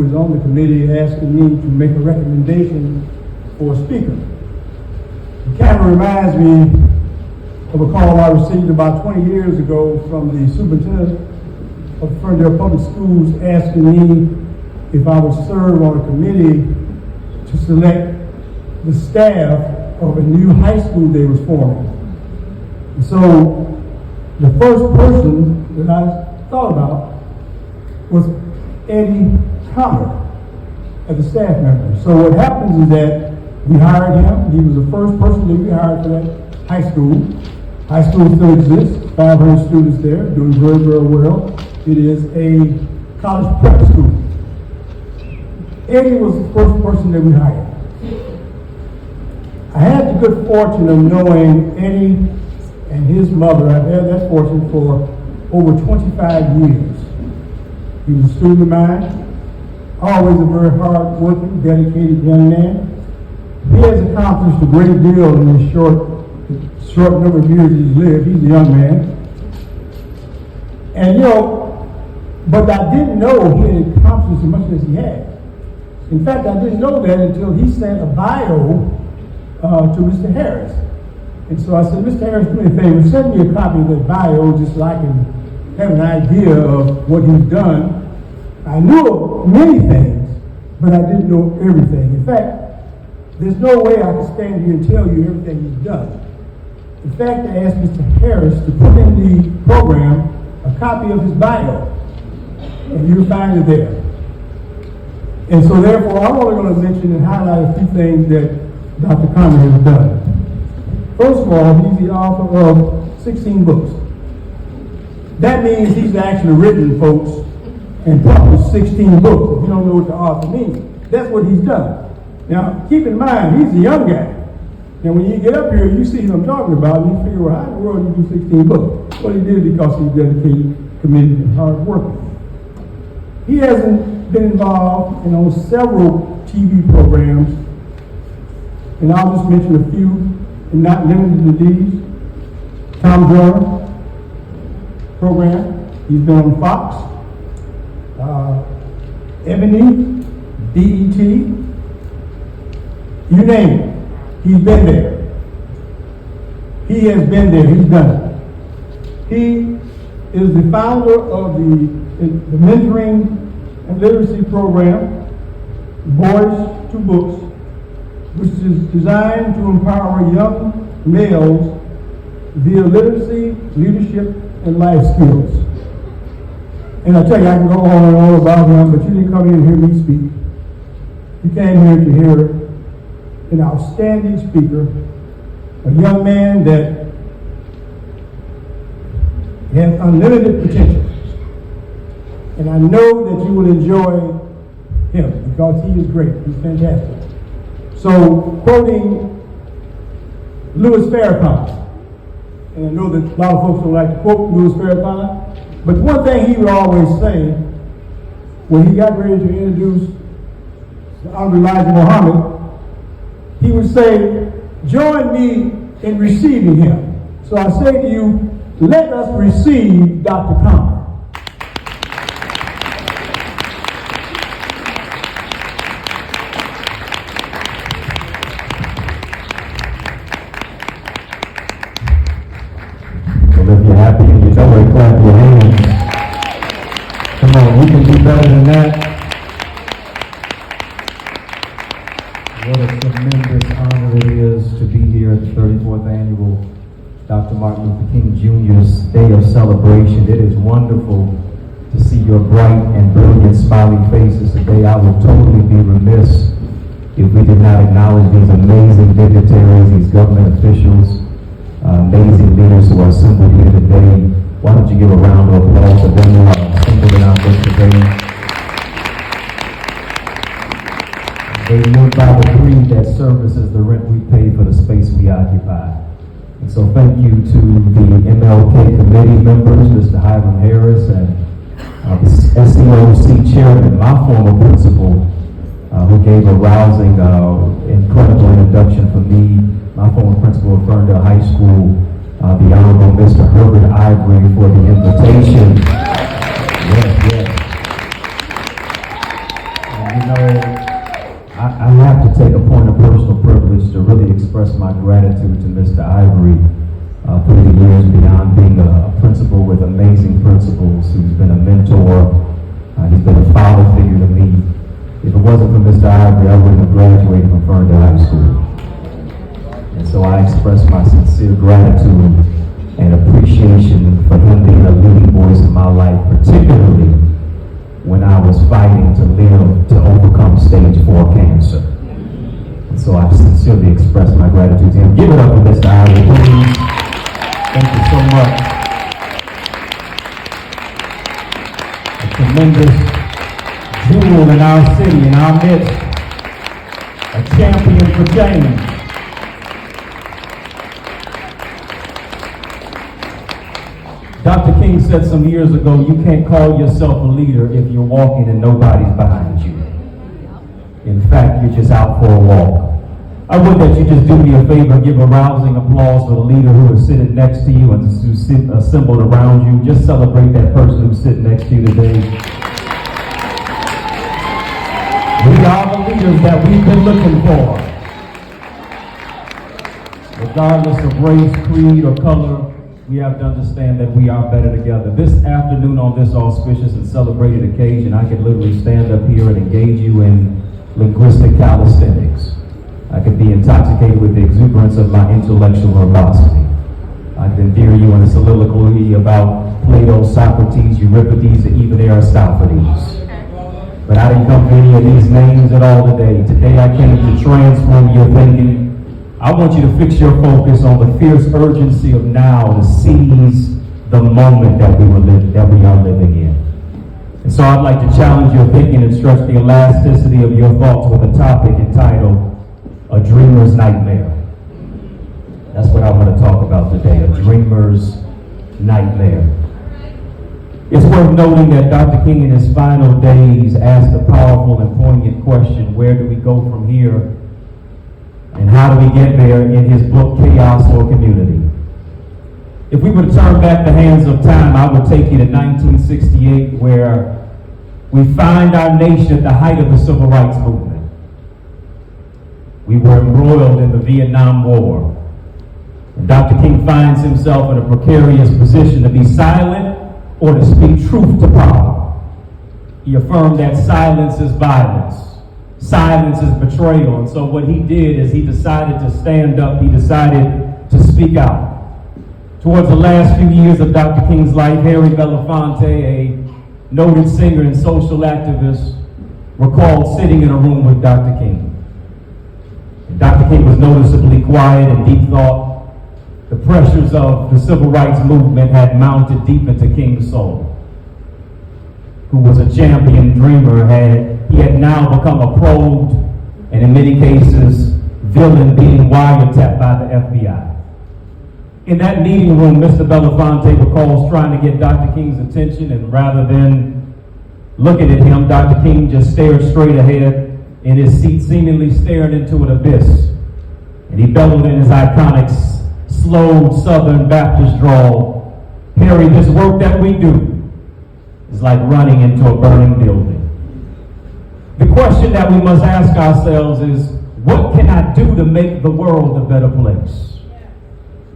was on the committee asking me to make a recommendation for a speaker. It kind of reminds me of a call I received about 20 years ago from the superintendent of Ferndale Public Schools asking me if I would serve on a committee to select the staff of a new high school they was forming. And so the first person that I thought about was EddieConnorJr as a staff member. So what happens is that we hired him. He was the first person that we hired for that high school. High school still exists, 500 students there, doing very, very well. It is a college prep school. Eddie was the first person that we hired. I had the good fortune of knowing Eddie and his mother. I've had that fortune for over 25 years. He was a student of mine, always a very hard-working, dedicated young man. He has accomplished a great deal in the short number of years he's lived. He's a young man. And but I didn't know he had accomplished as much as he had. In fact, I didn't know that until he sent a bio to Mr. Harris. And so I said, Mr. Harris, do me a favor, send me a copy of that bio just so I can have an idea of what he's done. I knew of many things, but I didn't know everything. In fact, there's no way I can stand here and tell you everything he's done. In fact, I asked Mr. Harris to put in the program a copy of his bio, and you'll find it there. And so therefore, I'm only going to mention and highlight a few things that Dr. Connor has done. First of all, he's the author of 16 books. That means he's actually written, folks, and published 16 books. If you don't know what the author means, that's what he's done. Now, keep in mind, he's a young guy. And when you get up here, you see what I'm talking about, and you figure, well, how in the world do you do 16 books? Well, he did it because he's dedicated, committed, and hard working. He hasn't been involved in several TV programs, and I'll just mention a few, and not limited to these. Tom Joyner program, he's been on Fox, Ebony, BET, you name it. He's been there. He has been there. He's done it. He is the founder of the mentoring and literacy program, Boys to Books, which is designed to empower young males via literacy, leadership, and life skills. And I tell you, I can go on and on about him, but you didn't come here and hear me speak. You came here to hear an outstanding speaker, a young man that has unlimited potential. And I know that you will enjoy him because he is great. He's fantastic. So, quoting Louis Farrakhan, and I know that a lot of folks don't like to quote Louis Farrakhan, but one thing he would always say when he got ready to introduce the Honorable Elijah Muhammad, he would say, join me in receiving him. So I say to you, let us receive Dr. Connor. Well, if you're happy and you know it, clap your hands. Come on, we can do better than that. What a tremendous honor it is to be here at the 34th annual Dr. Martin Luther King Jr.'s Day of Celebration. It is wonderful to see your bright and brilliant smiling faces today. I would totally be remiss if we did not acknowledge these amazing dignitaries, these government officials, amazing leaders who are assembled here today. Why don't you give a round of applause for them who are assembled in our midst today? They live by the creed that service is the rent we pay for the space we occupy. And so thank you to the MLK committee members, Mr. Hiram Harris, and the SCOC chairman, my former principal, who gave a rousing, incredible introduction for me, my former principal of Ferndale High School, the Honorable Mr. Herbert Ivory, for the invitation. Yes. And you know, I have to take a point of personal privilege to really express my gratitude to Mr. Ivory through the years, beyond being a principal with amazing principals, who's been a mentor. He's been a father figure to me. If it wasn't for Mr. Ivory, I wouldn't have graduated from Ferndale High School. And so I express my sincere gratitude and appreciation for him being a leading voice in my life, particularly when I was fighting to live to overcome stage 4 cancer. And so I sincerely express my gratitude to him. Give it up for Mr. Ivory, please. Thank you so much. A tremendous jewel in our city, in our midst. A champion for change. Dr. King said some years ago, you can't call yourself a leader if you're walking and nobody's behind you. In fact, you're just out for a walk. I would that you just do me a favor and give a rousing applause for the leader who is sitting next to you and who's assembled around you. Just celebrate that person who's sitting next to you today. We are the leaders that we've been looking for. Regardless of race, creed, or color, we have to understand that we are better together. This afternoon, on this auspicious and celebrated occasion, I could literally stand up here and engage you in linguistic calisthenics. I could be intoxicated with the exuberance of my intellectual verbosity. I could endear you in a soliloquy about Plato, Socrates, Euripides, and even Aristophanes. But I didn't come for any of these names at all today. Today I came to transform your thinking. I want you to fix your focus on the fierce urgency of now to seize the moment that we are living in. And so I'd like to challenge your thinking and stretch the elasticity of your thoughts with a topic entitled, A Dreamer's Nightmare. That's what I want to talk about today, a dreamer's nightmare. It's worth noting that Dr. King in his final days asked a powerful and poignant question, where do we go from here? And how do we get there, in his book, Chaos or Community? If we were to turn back the hands of time, I would take you to 1968, where we find our nation at the height of the Civil Rights Movement. We were embroiled in the Vietnam War. And Dr. King finds himself in a precarious position to be silent or to speak truth to power. He affirmed that silence is violence. Silence is betrayal. And so what he did is he decided to stand up. He decided to speak out. Towards the last few years of Dr. King's life, Harry Belafonte, a noted singer and social activist, recalled sitting in a room with Dr. King. And Dr. King was noticeably quiet and deep thought. The pressures of the civil rights movement had mounted deep into King's soul, who was a champion dreamer. He had now become a probed, and in many cases, villain, being wiretapped by the FBI. In that meeting room, Mr. Belafonte recalls trying to get Dr. King's attention, and rather than looking at him, Dr. King just stared straight ahead in his seat, seemingly staring into an abyss. And he bellowed in his iconic, slow Southern Baptist drawl, "Harry, this work that we do is like running into a burning building." The question that we must ask ourselves is, what can I do to make the world a better place?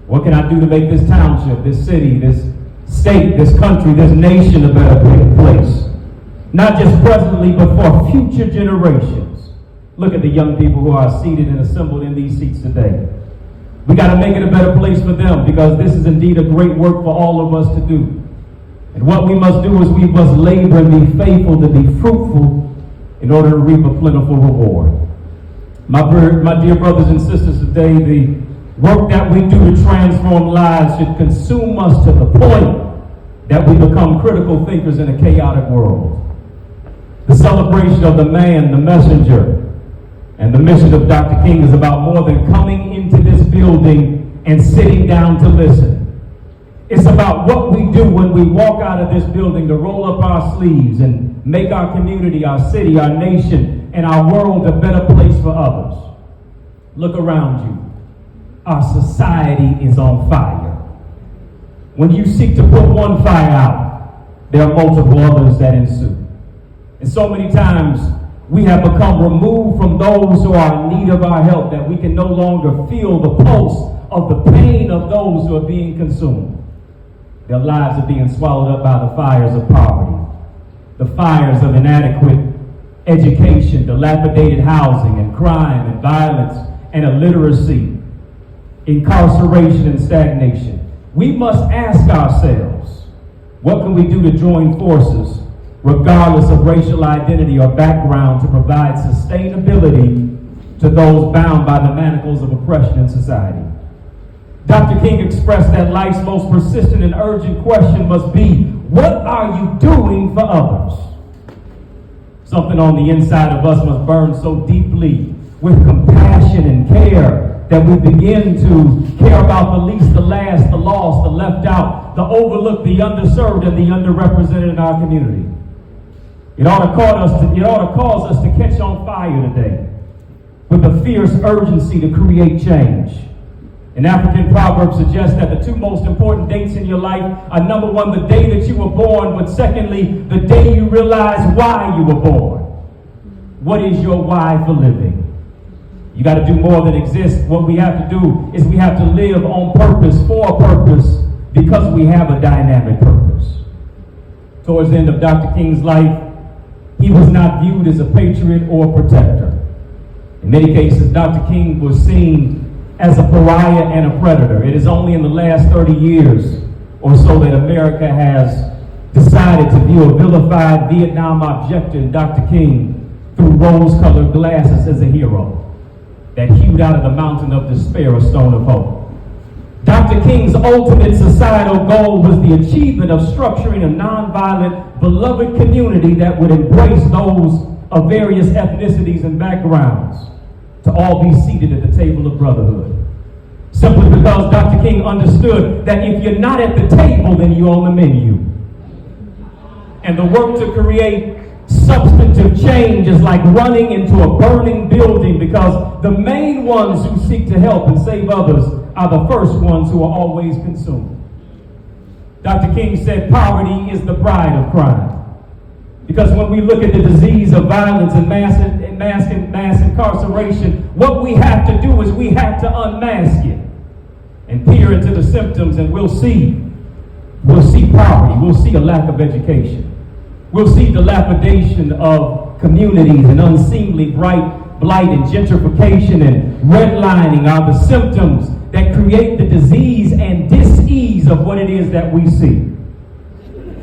What can I do to make this township, this city, this state, this country, this nation a better place? Not just presently, but for future generations. Look at the young people who are seated and assembled in these seats today. We got to make it a better place for them, because this is indeed a great work for all of us to do. And what we must do is we must labor and be faithful to be fruitful in order to reap a plentiful reward. My dear brothers and sisters, today the work that we do to transform lives should consume us to the point that we become critical thinkers in a chaotic world. The celebration of the man, the messenger, and the mission of Dr. King is about more than coming into this building and sitting down to listen. It's about what we do when we walk out of this building to roll up our sleeves and make our community, our city, our nation, and our world a better place for others. Look around you. Our society is on fire. When you seek to put one fire out, there are multiple others that ensue. And so many times We have become removed from those who are in need of our help, that we can no longer feel the pulse of the pain of those who are being consumed. Their lives are being swallowed up by the fires of poverty, the fires of inadequate education, dilapidated housing, and crime and violence and illiteracy, incarceration and stagnation. We must ask ourselves, what can we do to join forces, regardless of racial identity or background, to provide sustainability to those bound by the manacles of oppression in society? Dr. King expressed that life's most persistent and urgent question must be, what are you doing for others? Something on the inside of us must burn so deeply with compassion and care that we begin to care about the least, the last, the lost, the left out, the overlooked, the underserved, and the underrepresented in our community. It ought to cause us to catch on fire today with a fierce urgency to create change. An African proverb suggests that the two most important dates in your life are, number one, the day that you were born, but secondly, the day you realize why you were born. What is your why for living? You got to do more than exist. What we have to do is we have to live on purpose, for a purpose, because we have a dynamic purpose. Towards the end of Dr. King's life, he was not viewed as a patriot or a protector. In many cases, Dr. King was seen as a pariah and a predator. It is only in the last 30 years or so that America has decided to view a vilified Vietnam objector in Dr. King through rose-colored glasses as a hero that hewed out of the mountain of despair a stone of hope. Dr. King's ultimate societal goal was the achievement of structuring a nonviolent, beloved community that would embrace those of various ethnicities and backgrounds to all be seated at the table of brotherhood. Simply because Dr. King understood that if you're not at the table, then you're on the menu. And the work to create substantive change is like running into a burning building, because the main ones who seek to help and save others are the first ones who are always consumed. Dr. King said poverty is the bride of crime. Because when we look at the disease of violence and mass incarceration, what we have to do is we have to unmask it and peer into the symptoms, and we'll see poverty, we'll see a lack of education, we'll see dilapidation of communities, and unseemly blight and gentrification and redlining are the symptoms that create the disease and dis-ease of what it is that we see.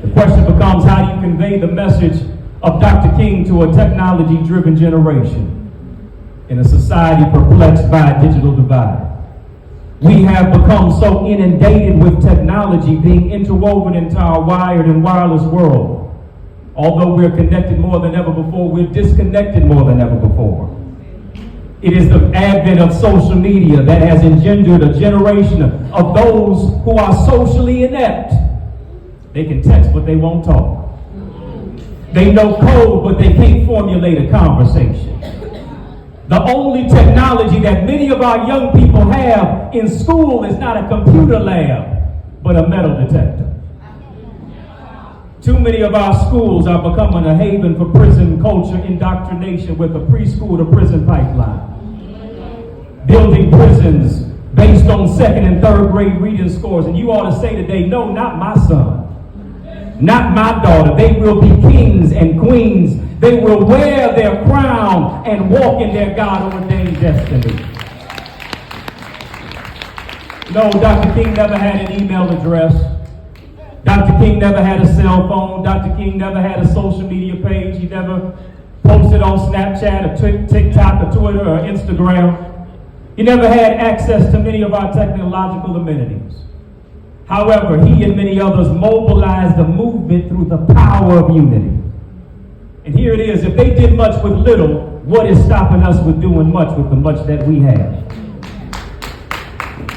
The question becomes, how do you convey the message of Dr. King to a technology-driven generation in a society perplexed by a digital divide? We have become so inundated with technology being interwoven into our wired and wireless world. Although we're connected more than ever before, we're disconnected more than ever before. It is the advent of social media that has engendered a generation of those who are socially inept. They can text, but they won't talk. They know code, but they can't formulate a conversation. The only technology that many of our young people have in school is not a computer lab, but a metal detector. Too many of our schools are becoming a haven for prison culture indoctrination with a preschool to prison pipeline. Building prisons based on second and third grade reading scores. And you ought to say today, no, not my son. Not my daughter. They will be kings and queens. They will wear their crown and walk in their God-ordained destiny. No, Dr. King never had an email address. Dr. King never had a cell phone. Dr. King never had a social media page. He never posted on Snapchat or TikTok or Twitter or Instagram. He never had access to many of our technological amenities. However, he and many others mobilized the movement through the power of unity. And here it is, if they did much with little, what is stopping us with doing much with the much that we have?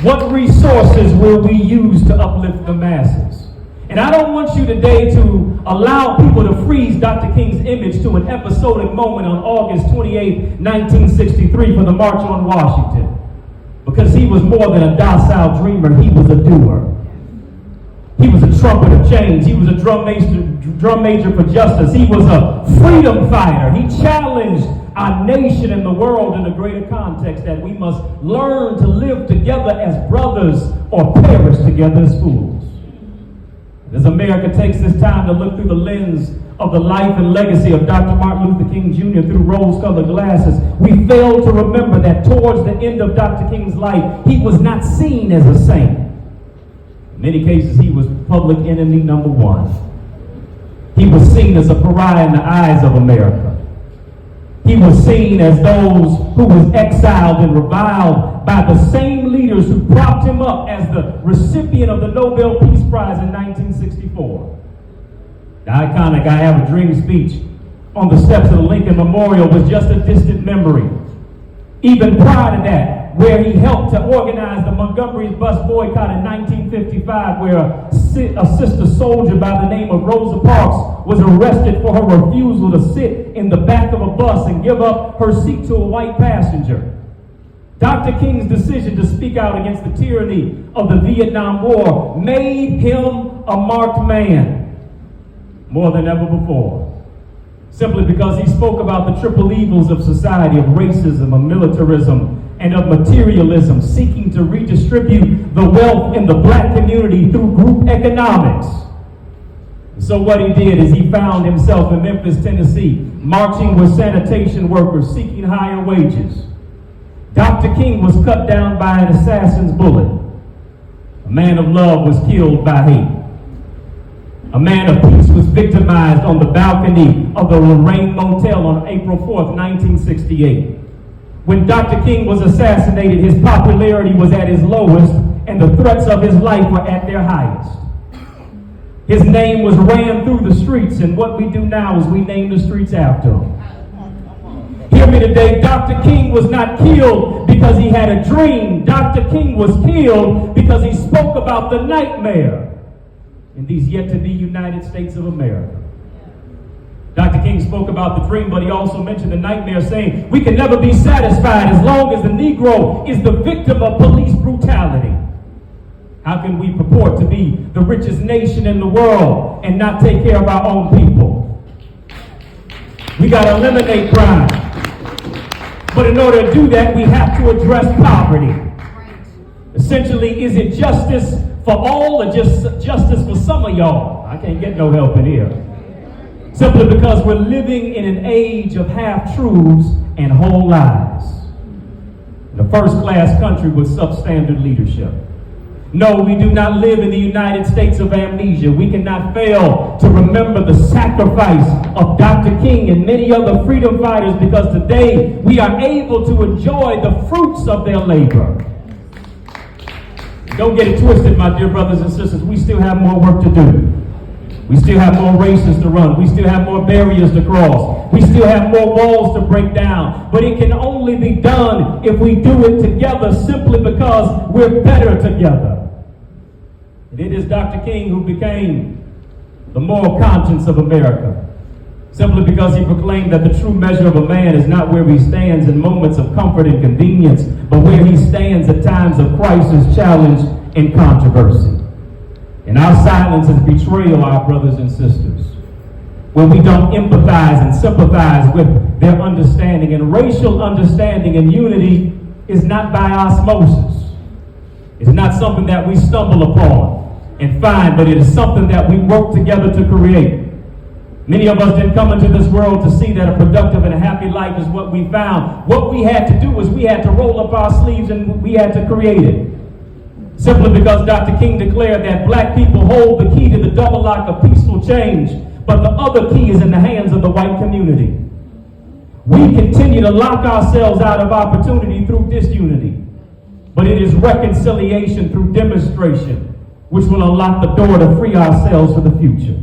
What resources will we use to uplift the masses? And I don't want you today to allow people to freeze Dr. King's image to an episodic moment on August 28, 1963 for the March on Washington. Because he was more than a docile dreamer, he was a doer. He was a trumpet of change. He was a drum major for justice. He was a freedom fighter. He challenged our nation and the world in a greater context that we must learn to live together as brothers or perish together as fools. As America takes this time to look through the lens of the life and legacy of Dr. Martin Luther King Jr. through rose-colored glasses, we fail to remember that towards the end of Dr. King's life, he was not seen as a saint. In many cases, he was public enemy number one. He was seen as a pariah in the eyes of America. He was seen as those who was exiled and reviled by the same leaders who propped him up as the recipient of the Nobel Peace Prize in 1964. The iconic I Have a Dream speech on the steps of the Lincoln Memorial was just a distant memory. Even prior to that, where he helped to organize the Montgomery's bus boycott in 1955, where a sister soldier by the name of Rosa Parks was arrested for her refusal to sit in the back of a bus and give up her seat to a white passenger. Dr. King's decision to speak out against the tyranny of the Vietnam War made him a marked man more than ever before. Simply because he spoke about the triple evils of society, of racism, of militarism, and of materialism, seeking to redistribute the wealth in the black community through group economics. So what he did is he found himself in Memphis, Tennessee, marching with sanitation workers, seeking higher wages. Dr. King was cut down by an assassin's bullet. A man of love was killed by hate. A man of peace was victimized on the balcony of the Lorraine Motel on April 4th, 1968. When Dr. King was assassinated, his popularity was at its lowest and the threats of his life were at their highest. His name was ran through the streets, and what we do now is we name the streets after him. Hear me today, Dr. King was not killed because he had a dream. Dr. King was killed because he spoke about the nightmare in these yet-to-be United States of America. Dr. King spoke about the dream, but he also mentioned the nightmare, saying, we can never be satisfied as long as the Negro is the victim of police brutality. How can we purport to be the richest nation in the world and not take care of our own people? We got to eliminate crime. But in order to do that, we have to address poverty. Essentially, is it justice for all or just justice for some of y'all? I can't get no help in here. Simply because we're living in an age of half-truths and whole lies. In a first-class country with substandard leadership. No, we do not live in the United States of amnesia. We cannot fail to remember the sacrifice of Dr. King and many other freedom fighters, because today we are able to enjoy the fruits of their labor. Don't get it twisted, my dear brothers and sisters. We still have more work to do. We still have more races to run. We still have more barriers to cross. We still have more walls to break down. But it can only be done if we do it together, simply because we're better together. And it is Dr. King who became the moral conscience of America, simply because he proclaimed that the true measure of a man is not where he stands in moments of comfort and convenience, but where he stands at times of crisis, challenge, and controversy. And our silence is betrayal, our brothers and sisters, when we don't empathize and sympathize with their understanding. And racial understanding and unity is not by osmosis. It's not something that we stumble upon and find, but it is something that we work together to create. Many of us didn't come into this world to see that a productive and a happy life is what we found. What we had to do was we had to roll up our sleeves and we had to create it. Simply because Dr. King declared that black people hold the key to the double lock of peaceful change, but the other key is in the hands of the white community. We continue to lock ourselves out of opportunity through disunity, but it is reconciliation through demonstration which will unlock the door to free ourselves for the future.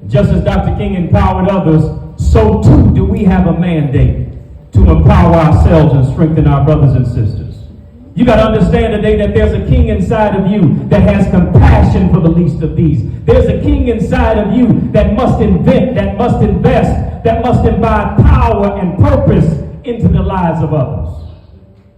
Just as Dr. King empowered others, so too do we have a mandate to empower ourselves and strengthen our brothers and sisters. You got to understand today that there's a king inside of you that has compassion for the least of these. There's a king inside of you that must invent, that must invest, that must imbibe power and purpose into the lives of others.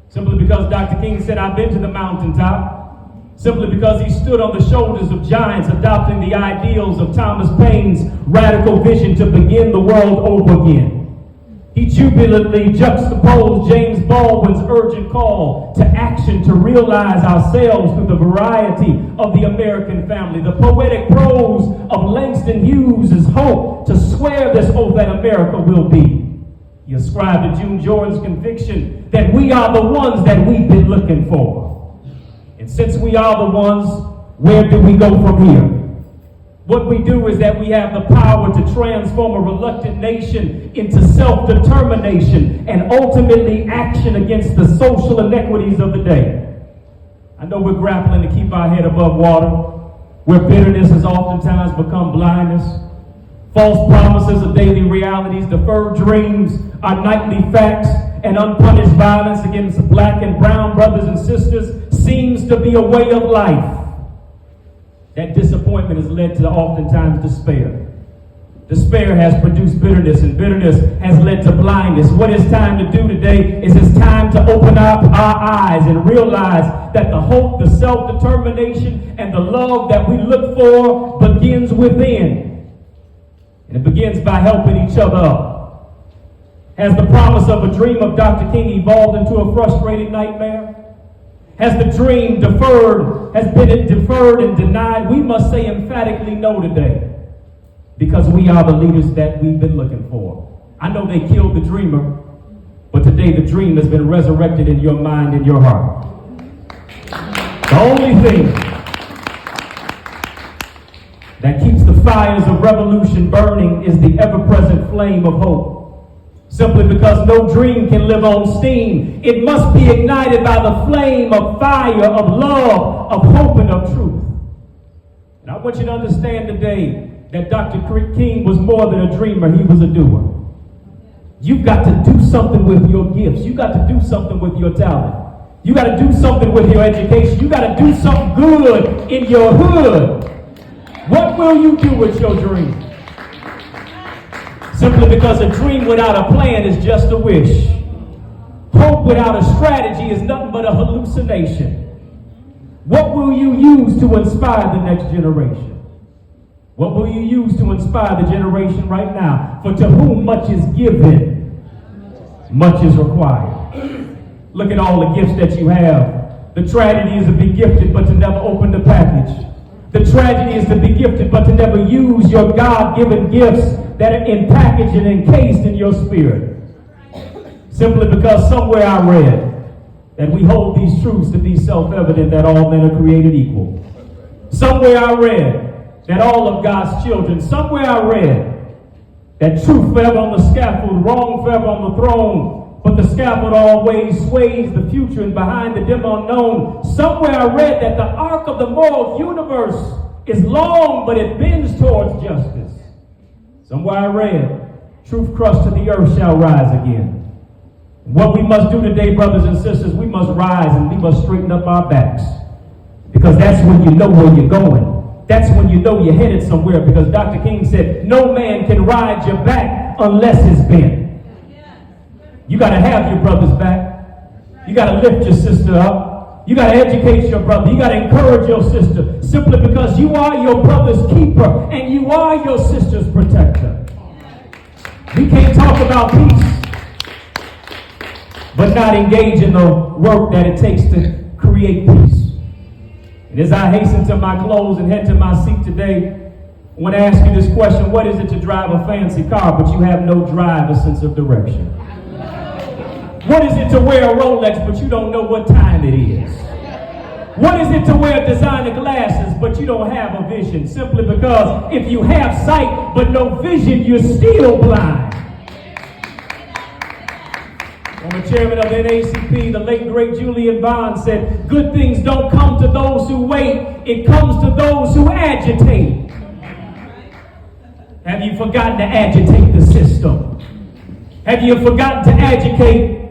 Simply because Dr. King said, I've been to the mountaintop, simply because he stood on the shoulders of giants, adopting the ideals of Thomas Paine's radical vision to begin the world over again. He jubilantly juxtaposed James Baldwin's urgent call to action to realize ourselves through the variety of the American family. The poetic prose of Langston Hughes' hope to swear this oath that America will be. He ascribed to June Jordan's conviction that we are the ones that we've been looking for. And since we are the ones, where do we go from here? What we do is that we have the power to transform a reluctant nation into self-determination and ultimately action against the social inequities of the day. I know we're grappling to keep our head above water, where bitterness has oftentimes become blindness. False promises are daily realities, deferred dreams are nightly facts, and unpunished violence against black and brown brothers and sisters seems to be a way of life. That disappointment has led to oftentimes despair. Despair has produced bitterness, and bitterness has led to blindness. What it's time to do today is it's time to open up our eyes and realize that the hope, the self-determination, and the love that we look for begins within. And it begins by helping each other up. Has the promise of a dream of Dr. King evolved into a frustrated nightmare? Has the dream been deferred and denied? We must say emphatically no today, because we are the leaders that we've been looking for. I know they killed the dreamer, but today the dream has been resurrected in your mind and your heart. The only thing that keeps the fires of revolution burning is the ever-present flame of hope. Simply because no dream can live on steam, it must be ignited by the flame of fire, of love, of hope, and of truth. And I want you to understand today that Dr. King was more than a dreamer, he was a doer. You've got to do something with your gifts. You've got to do something with your talent. You got to do something with your education. You got to do something good in your hood. What will you do with your dream? Simply because a dream without a plan is just a wish. Hope without a strategy is nothing but a hallucination. What will you use to inspire the next generation? What will you use to inspire the generation right now? For to whom much is given, much is required. Look at all the gifts that you have. The tragedy is to be gifted but to never open the package. The tragedy is to be gifted but to never use your God-given gifts that are in package and encased in your spirit. Simply because somewhere I read that we hold these truths to be self-evident, that all men are created equal. Somewhere I read that all of God's children, somewhere I read that truth forever on the scaffold, wrong forever on the throne, but the scaffold always sways the future and behind the dim unknown. Somewhere I read that the arc of the moral universe is long, but it bends towards justice. Somewhere I read, truth crushed to the earth shall rise again. What we must do today, brothers and sisters, we must rise and we must straighten up our backs. Because that's when you know where you're going. That's when you know you're headed somewhere. Because Dr. King said, no man can ride your back unless it's bent. You got to have your brother's back. You got to lift your sister up. You got to educate your brother. You got to encourage your sister. Simply because you are your brother's keeper and you are your sister's protector. We can't talk about peace, but not engage in the work that it takes to create peace. And as I hasten to my close and head to my seat today, I want to ask you this question. What is it to drive a fancy car, but you have no drive, a sense of direction? What is it to wear a Rolex, but you don't know what time it is? What is it to wear designer glasses, but you don't have a vision? Simply because if you have sight, but no vision, you're still blind. When the chairman of the NAACP, the late great Julian Bond, said, good things don't come to those who wait, it comes to those who agitate. Have you forgotten to agitate the system? Have you forgotten to agitate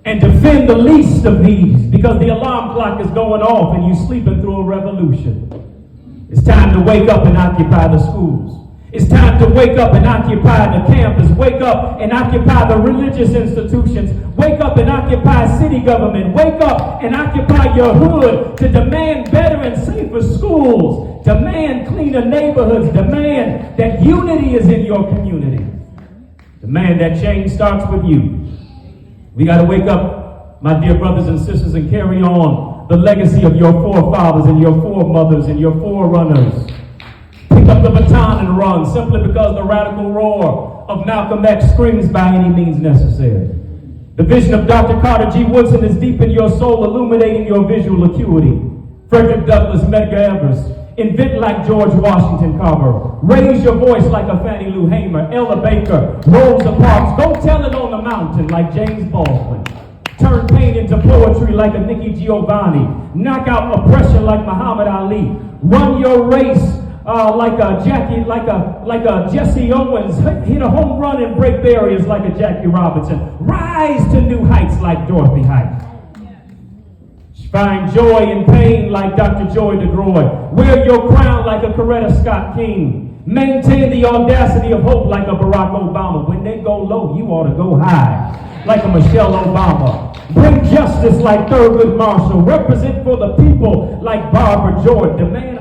and defend the least of these? Because the alarm clock is going off and you're sleeping through a revolution. It's time to wake up and occupy the schools. It's time to wake up and occupy the campus. Wake up and occupy the religious institutions. Wake up and occupy city government. Wake up and occupy your hood to demand better and safer schools. Demand cleaner neighborhoods. Demand that unity is in your community. Demand that change starts with you. We got to wake up, my dear brothers and sisters, and carry on the legacy of your forefathers and your foremothers and your forerunners. Pick up the baton and run, simply because the radical roar of Malcolm X screams by any means necessary. The vision of Dr. Carter G. Woodson is deep in your soul, illuminating your visual acuity. Frederick Douglass, Medgar Evers, invent like George Washington Carver. Raise your voice like a Fannie Lou Hamer, Ella Baker, Rosa Parks. Go tell it on the mountain like James Baldwin. Turn pain into poetry like a Nikki Giovanni. Knock out oppression like Muhammad Ali. Run your race like a Jesse Owens. Hit a home run and break barriers like a Jackie Robinson. Rise to new heights like Dorothy Height. Find joy in pain like Dr. Joy DeGroy. Wear your crown like a Coretta Scott King. Maintain the audacity of hope like a Barack Obama. When they go low, you ought to go high like a Michelle Obama. Bring justice like Thurgood Marshall. Represent for the people like Barbara Jordan. Demand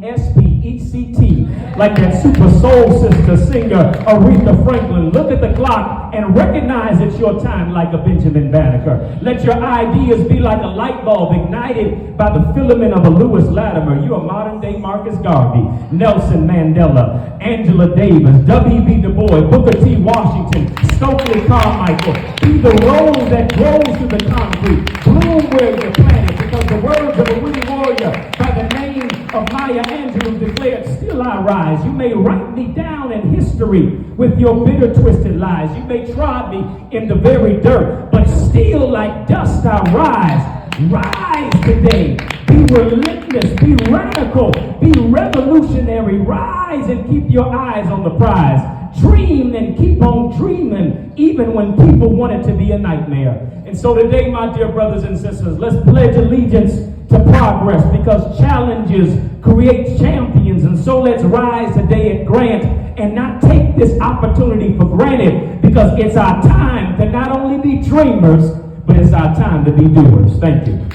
RESPECT like that super soul sister singer Aretha Franklin. Look at the clock and recognize it's your time like a Benjamin Banneker. Let your ideas be like a light bulb ignited by the filament of a Lewis Latimer. You're a modern day Marcus Garvey, Nelson Mandela, Angela Davis, W.B. Du Bois, Booker T. Washington, Stokely Carmichael. Be the rose that grows through the concrete. Bloom where you're planted, because the words of a witty warrior by the name of Maya Angelou declared, still I rise. You may write me down in history with your bitter twisted lies. You may trod me in the very dirt, but still like dust I rise. Rise today. Be relentless. Be radical. Be revolutionary. Rise and keep your eyes on the prize. Dream and keep on dreaming, even when people want it to be a nightmare. And so today, my dear brothers and sisters, let's pledge allegiance to progress, because challenges create champions. And so let's rise today at Grant and not take this opportunity for granted, because it's our time to not only be dreamers, but it's our time to be doers. Thank you.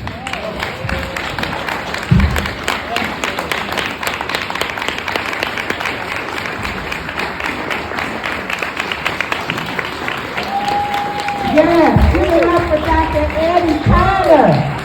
Yes, give it up for Dr. Eddie Conner.